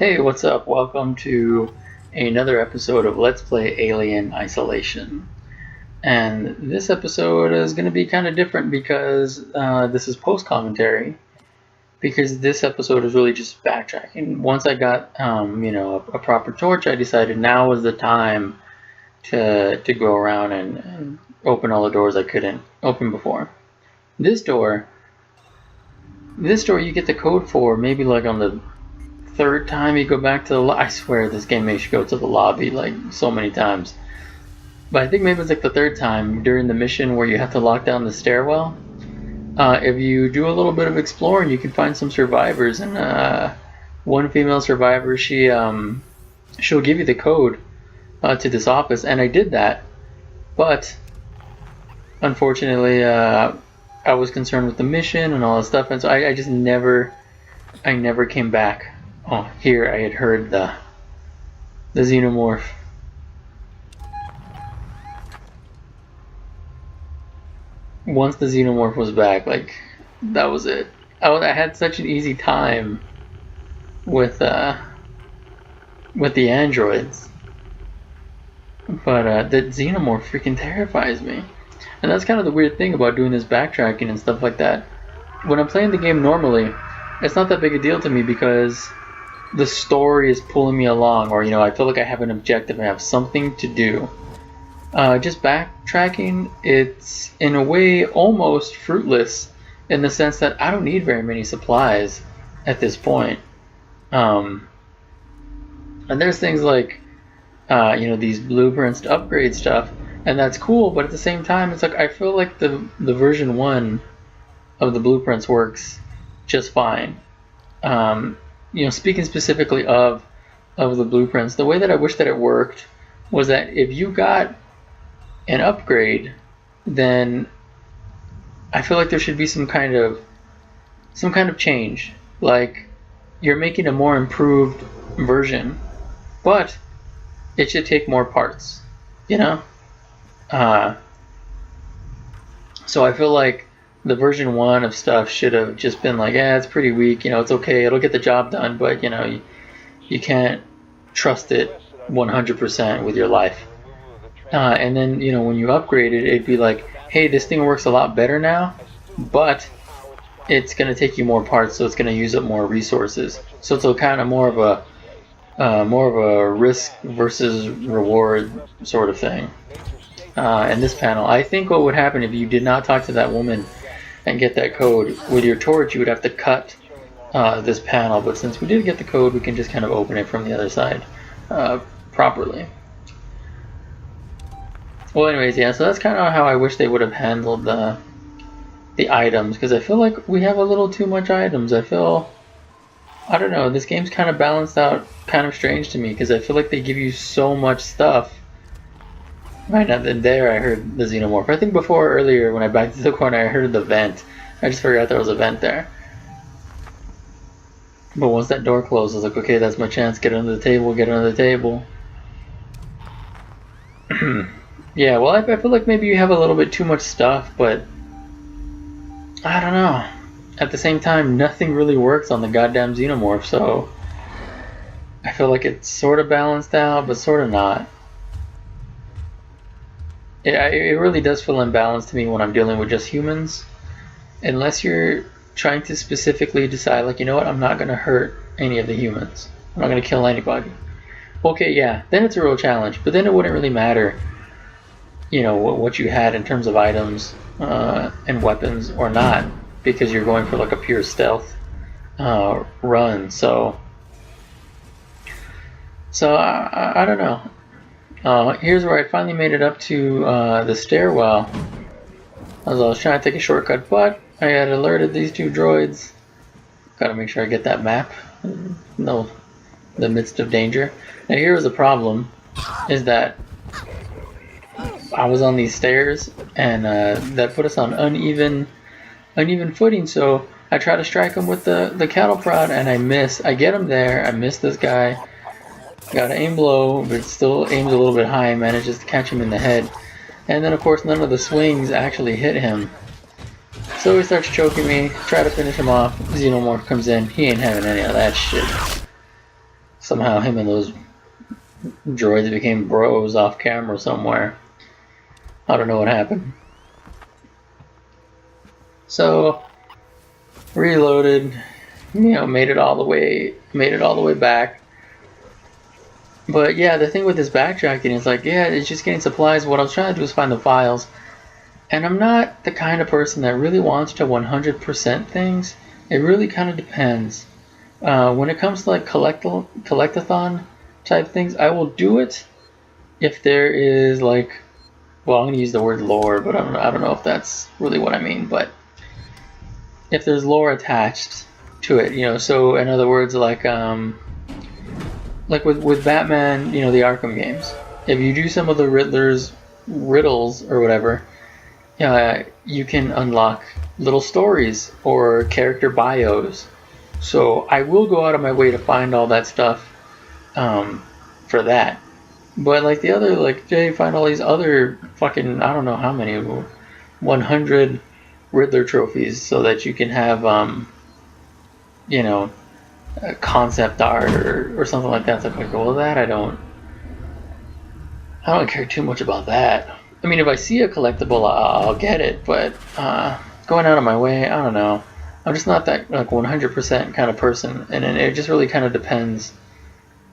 Hey, what's up? Welcome to another episode of Let's Play Alien Isolation. And this episode is going to be kind of different because this is post-commentary. Because this episode is really just backtracking. Once I got, a proper torch, I decided now was the time to go around and open all the doors I couldn't open before. This door you get the code for maybe like on the third time you go back to the I swear this game makes you go to the lobby like so many times. But I think maybe it's like the third time during the mission where you have to lock down the stairwell. If you do a little bit of exploring, you can find some survivors, and one female survivor, she'll give you the code to this office, and I did that, but unfortunately I was concerned with the mission and all that stuff, and so I just never came back. Oh, here I had heard the xenomorph. Once the xenomorph was back, like, that was it. I had such an easy time with the androids, but the xenomorph freaking terrifies me. And that's kind of the weird thing about doing this backtracking and stuff like that. When I'm playing the game normally, it's not that big a deal to me because the story is pulling me along, or I feel like I have an objective and I have something to do. Just backtracking, it's in a way almost fruitless in the sense that I don't need very many supplies at this point. And there's things like these blueprints to upgrade stuff, and that's cool, but at the same time it's like I feel like the version 1 of the blueprints works just fine. Speaking specifically of the blueprints, the way that I wish that it worked was that if you got an upgrade, then I feel like there should be some kind of change. Like you're making a more improved version, but it should take more parts, So I feel like the version 1 of stuff should have just been like, it's pretty weak, it's okay, it'll get the job done, but you can't trust it 100% with your life. And then when you upgrade it, it'd be like, hey, this thing works a lot better now, but it's going to take you more parts, so it's going to use up more resources. So it's a kind of more of a risk versus reward sort of thing. In this panel, I think what would happen if you did not talk to that woman and get that code with your torch, you would have to cut this panel, but since we did get the code, we can just kind of open it from the other side properly. Well, anyways, yeah, so that's kind of how I wish they would have handled the items, because I feel like we have a little too much items. I don't know, this game's kind of balanced out kind of strange to me, because I feel like they give you so much stuff. Right now, there I heard the xenomorph. I think earlier when I backed to the corner, I heard the vent. I just forgot there was a vent there. But once that door closed, I was like, okay, that's my chance. Get under the table, get under the table. Yeah, well, I feel like maybe you have a little bit too much stuff, but I don't know. At the same time, nothing really works on the goddamn xenomorph, so I feel like it's sort of balanced out, but sort of not. It really does feel imbalanced to me when I'm dealing with just humans. Unless you're trying to specifically decide, like, you know what, I'm not going to hurt any of the humans. I'm not going to kill anybody. Okay, yeah, then it's a real challenge. But then it wouldn't really matter, what you had in terms of items and weapons or not, because you're going for like a pure stealth run. So I don't know. Here's where I finally made it up to the stairwell. As I was trying to take a shortcut, but I had alerted these two droids. Gotta make sure I get that map. No, the midst of danger. Now here was the problem, is that I was on these stairs, and that put us on uneven footing. So I try to strike him with the cattle prod, and I miss. I get him there. I miss this guy. Gotta aim low, but it still aims a little bit high. Manages to catch him in the head. And then, of course, none of the swings actually hit him. So he starts choking me. Try to finish him off. Xenomorph comes in. He ain't having any of that shit. somehow him and those droids became bros off camera somewhere. I don't know what happened. So reloaded, made it all the way back. But yeah, the thing with this backtracking is like, yeah, it's just getting supplies. What I was trying to do is find the files. And I'm not the kind of person that really wants to 100% things. It really kind of depends. When it comes to like collectathon type things, I will do it if there is like, well, I'm going to use the word lore, but I don't know if that's really what I mean. But if there's lore attached to it, so in other words, like with Batman, the Arkham games, if you do some of the Riddler's riddles or whatever, you can unlock little stories or character bios. So I will go out of my way to find all that stuff for that. But like the other, like Jay, find all these other fucking, I don't know how many, 100 Riddler trophies so that you can have, concept art or something like that. So like, well, that I don't care too much about that. I mean, if I see a collectible, I'll get it, but going out of my way, I don't know. I'm just not that like 100% kind of person, and it just really kind of depends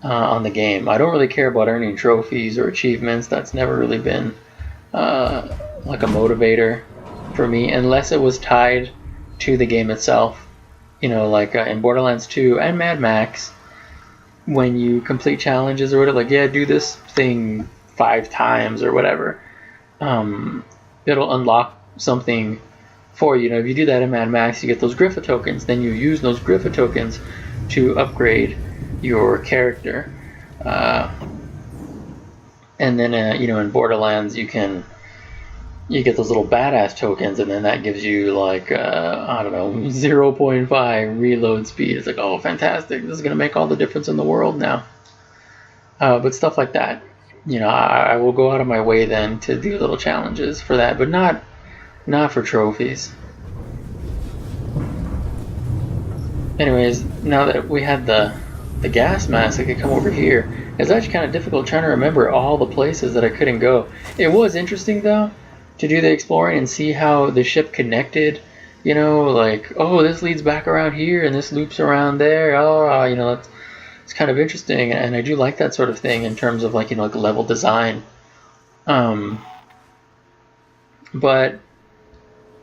on the game. I don't really care about earning trophies or achievements. That's never really been like a motivator for me, unless it was tied to the game itself. Like in Borderlands 2 and Mad Max, when you complete challenges or whatever, like, yeah, do this thing 5 times or whatever, it'll unlock something for you. If you do that in Mad Max, you get those Griffa tokens. Then you use those Griffa tokens to upgrade your character. And then, in Borderlands, you get those little badass tokens, and then that gives you like, I don't know, 0.5 reload speed. It's like, oh, fantastic. This is going to make all the difference in the world now. But stuff like that. I will go out of my way then to do little challenges for that, but not for trophies. Anyways, now that we had the gas mask, I could come over here. It's actually kind of difficult trying to remember all the places that I couldn't go. It was interesting, though, to do the exploring and see how the ship connected. Like, oh, this leads back around here and this loops around there. Oh, it's kind of interesting, and I do like that sort of thing in terms of like level design. But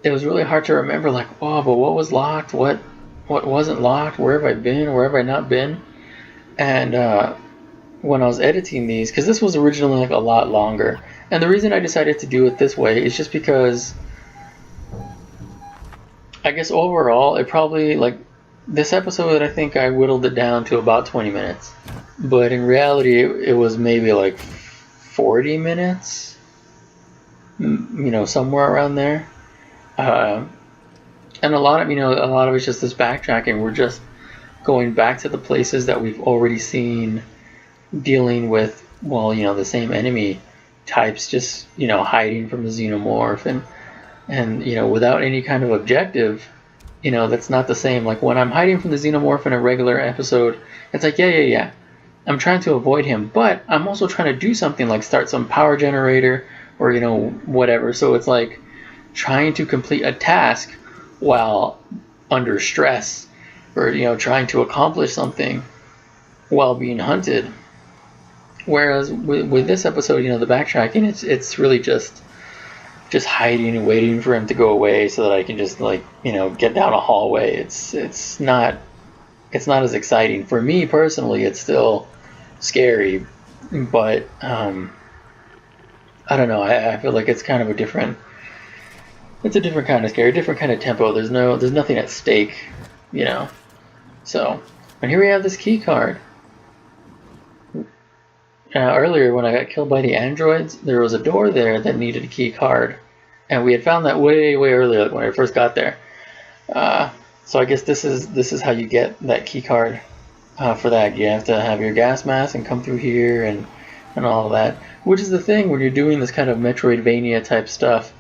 it was really hard to remember, like, oh, but what was locked, what wasn't locked, where have I been, where have I not been? And when I was editing these, because this was originally like a lot longer, and the reason I decided to do it this way is just because I guess overall it probably, like, this episode, I think I whittled it down to about 20 minutes, but in reality it was maybe like 40 minutes, somewhere around there. And a lot of it's just this backtracking. We're just going back to the places that we've already seen, dealing with, the same enemy types, just, hiding from the xenomorph, and without any kind of objective. That's not the same. Like when I'm hiding from the xenomorph in a regular episode, it's like, yeah, I'm trying to avoid him, but I'm also trying to do something like start some power generator or, whatever. So it's like trying to complete a task while under stress, or, trying to accomplish something while being hunted. Whereas with this episode, the backtracking, it's really just hiding and waiting for him to go away so that I can just, like, get down a hallway. It's not as exciting for me personally. It's still scary, but I don't know. I feel like it's kind of a different kind of scary, different kind of tempo. There's nothing at stake, So, and here we have this key card. Earlier, when I got killed by the androids, there was a door there that needed a key card, and we had found that way earlier, like when I first got there. So I guess this is how you get that key card. For that, you have to have your gas mask and come through here and all of that. Which is the thing when you're doing this kind of Metroidvania type stuff,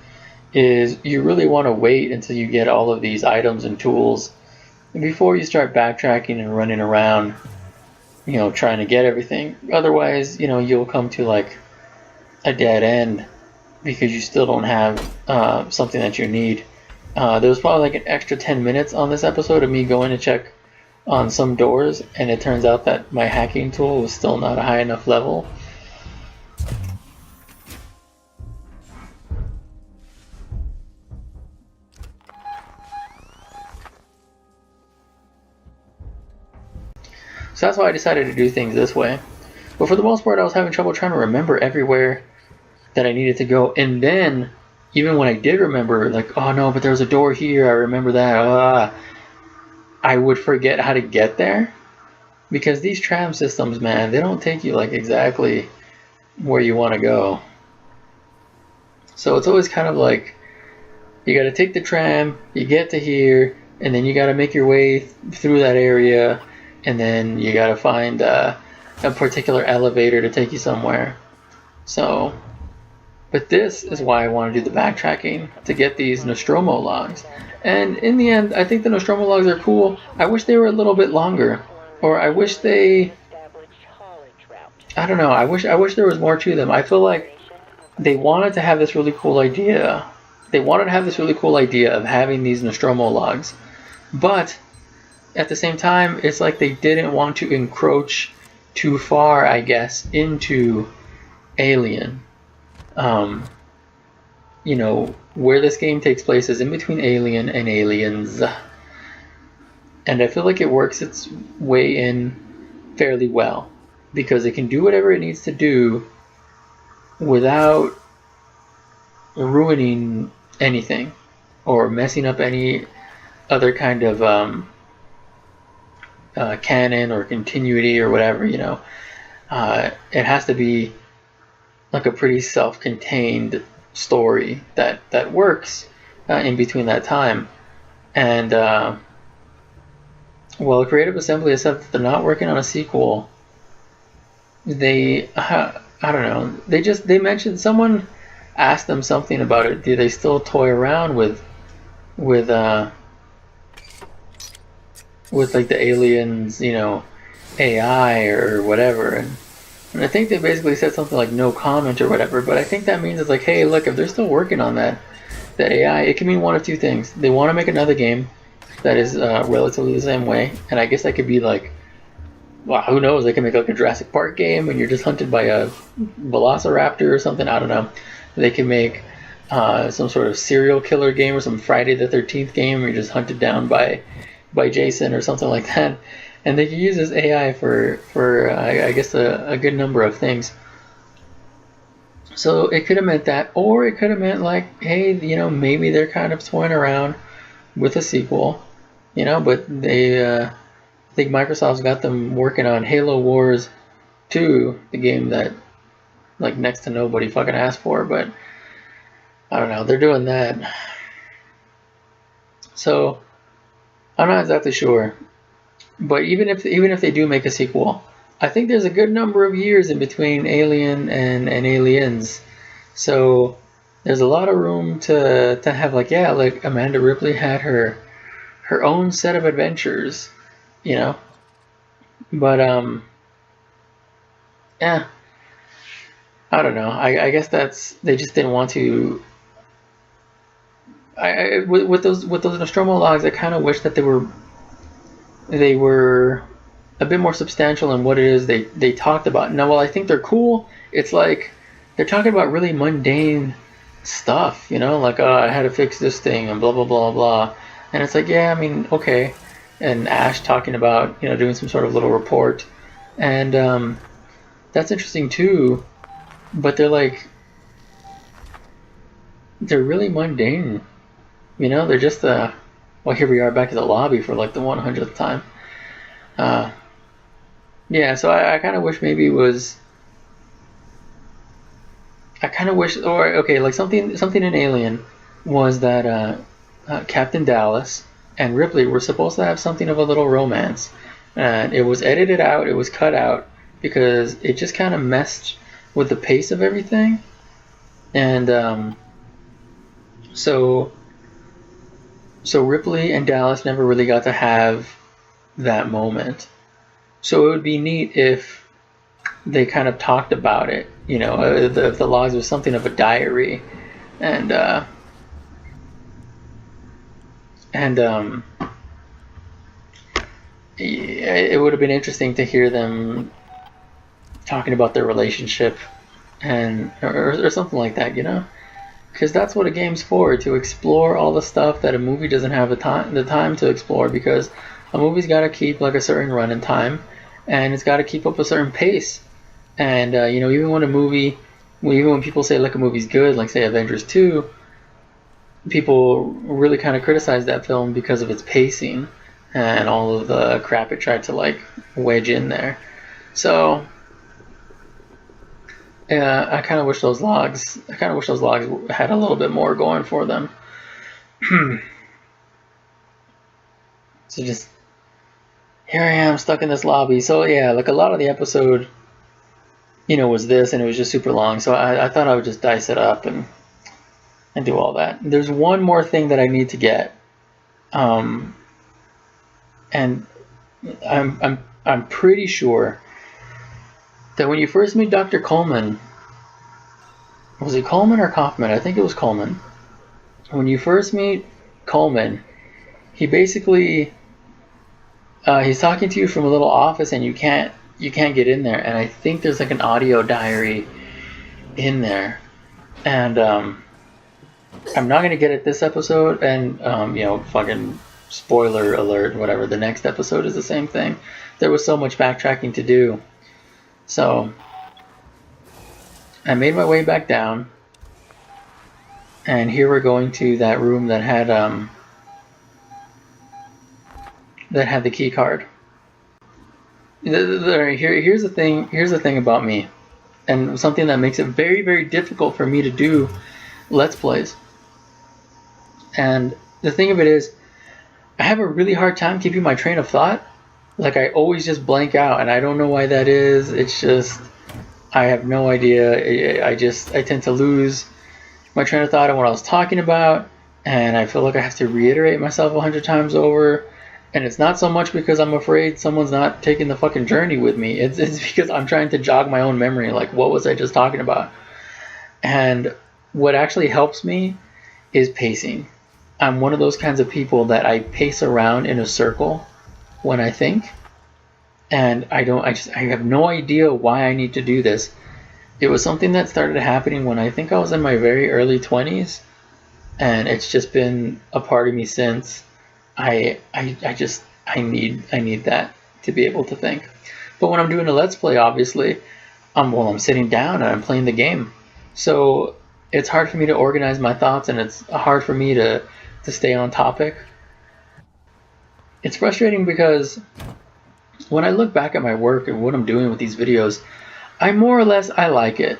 is you really want to wait until you get all of these items and tools before you start backtracking and running around trying to get everything. Otherwise, you'll come to like a dead end because you still don't have something that you need. There was probably like an extra 10 minutes on this episode of me going to check on some doors, and it turns out that my hacking tool was still not a high enough level. So that's why I decided to do things this way. But for the most part, I was having trouble trying to remember everywhere that I needed to go. And then, even when I did remember, like, oh no, but there was a door here, I remember that, I would forget how to get there. Because these tram systems, man, they don't take you like exactly where you want to go. So it's always kind of like, you gotta take the tram, you get to here, and then you gotta make your way through that area, and then you gotta find a particular elevator to take you somewhere. So, but this is why I want to do the backtracking, to get these Nostromo logs. And in the end, I think the Nostromo logs are cool. I wish they were a little bit longer. Or I wish I don't know, I wish there was more to them. I feel like they wanted to have this really cool idea. They wanted to have this really cool idea of having these Nostromo logs. But at the same time, it's like they didn't want to encroach too far, I guess, into Alien. Where this game takes place is in between Alien and Aliens. And I feel like it works its way in fairly well, because it can do whatever it needs to do without ruining anything or messing up any other kind of canon or continuity or whatever. It has to be like a pretty self-contained story that works in between that time. And well, Creative Assembly has said that they're not working on a sequel. They, I don't know. They mentioned, someone asked them something about it. Do they still toy around with like the aliens, AI or whatever? And I think they basically said something like no comment or whatever. But I think that means it's like, hey, look, if they're still working on that AI, it can mean one of two things. They want to make another game that is relatively the same way, and I guess that could be like, well, who knows, they can make like a Jurassic Park game and you're just hunted by a velociraptor or something, I don't know. They can make some sort of serial killer game or some Friday the 13th game where you're just hunted down by Jason or something like that. And they can use this AI for I guess a good number of things. So it could have meant that, or it could have meant like, hey, maybe they're kind of toying around with a sequel. But they, I think Microsoft's got them working on Halo Wars 2, the game that, like, next to nobody fucking asked for, but I don't know, they're doing that. So, I'm not exactly sure. But even if they do make a sequel, I think there's a good number of years in between Alien and Aliens. So, there's a lot of room to have, like, yeah, like, Amanda Ripley had her own set of adventures, but yeah, I don't know. I guess they just didn't want to. With those Nostromo logs, I kind of wish that they were a bit more substantial in what it is they talked about. Now, while I think they're cool, it's like they're talking about really mundane stuff, like, oh, I had to fix this thing and blah blah blah blah. And it's like, yeah, I mean, okay. And Ash talking about, doing some sort of little report. And that's interesting too. But they're really mundane. They're just, well, here we are back at the lobby for like the 100th time. Yeah, so I kind of wish maybe it was, I kind of wish, or, okay, like something in Alien was that Captain Dallas and Ripley were supposed to have something of a little romance, and it was edited out, it was cut out because it just kind of messed with the pace of everything. And so Ripley and Dallas never really got to have that moment. So it would be neat if they kind of talked about it, you know, if the logs was something of a diary, and it would have been interesting to hear them talking about their relationship, and or something like that, you know, because that's what a game's for, to explore all the stuff that a movie doesn't have the time to explore, because a movie's got to keep like a certain running time, and it's got to keep up a certain pace. And you know, even when people say like a movie's good, like say Avengers 2, people really kind of criticize that film because of its pacing and all of the crap it tried to like wedge in there. So yeah, I kind of wish those logs had a little bit more going for them. So just here I am stuck in this lobby. So yeah, like a lot of the episode, you know, was this, and it was just super long. So I thought I would just dice it up and do all that. There's one more thing that I need to get, and I'm pretty sure that when you first meet Dr. Coleman, was it Coleman or Kaufman? I think it was Coleman. When you first meet Coleman, he basically he's talking to you from a little office, and you can't get in there. And I think there's like an audio diary in there, and I'm not gonna get it this episode. And you know, fucking spoiler alert, whatever. The next episode is the same thing. There was so much backtracking to do, so I made my way back down, and here we're going to that room that had the key card. Here's the thing about me, and something that makes it very, very difficult for me to do Let's Plays. And the thing of it is, I have a really hard time keeping my train of thought. Like, I always just blank out, and I don't know why that is. It's just, I have no idea. I tend to lose my train of thought on what I was talking about, and I feel like I have to reiterate myself 100 times over. And it's not so much because I'm afraid someone's not taking the fucking journey with me. It's because I'm trying to jog my own memory. Like, what was I just talking about? And what actually helps me is pacing. I'm one of those kinds of people that I pace around in a circle when I think. And I have no idea why I need to do this. It was something that started happening when I think I was in my very early 20s. And it's just been a part of me since. I need that to be able to think. But when I'm doing a Let's Play, obviously, I'm sitting down and I'm playing the game. So it's hard for me to organize my thoughts, and it's hard for me to stay on topic. It's frustrating because when I look back at my work and what I'm doing with these videos, I like it.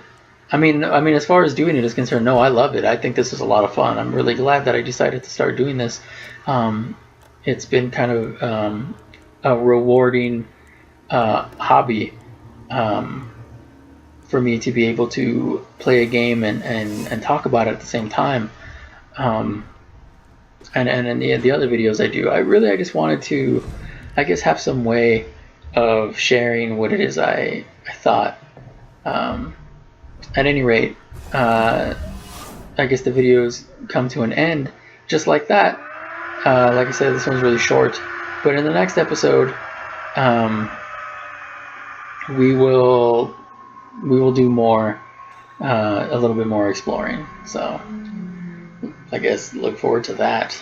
I mean, as far as doing it is concerned, no, I love it. I think this is a lot of fun. I'm really glad that I decided to start doing this. It's been kind of a rewarding hobby for me to be able to play a game and talk about it at the same time. And in the other videos I do, I just wanted to, I guess, have some way of sharing what it is I thought. At any rate, I guess the videos come to an end just like that. Like I said, this one's really short, but in the next episode, we will do more, a little bit more exploring. So I guess look forward to that.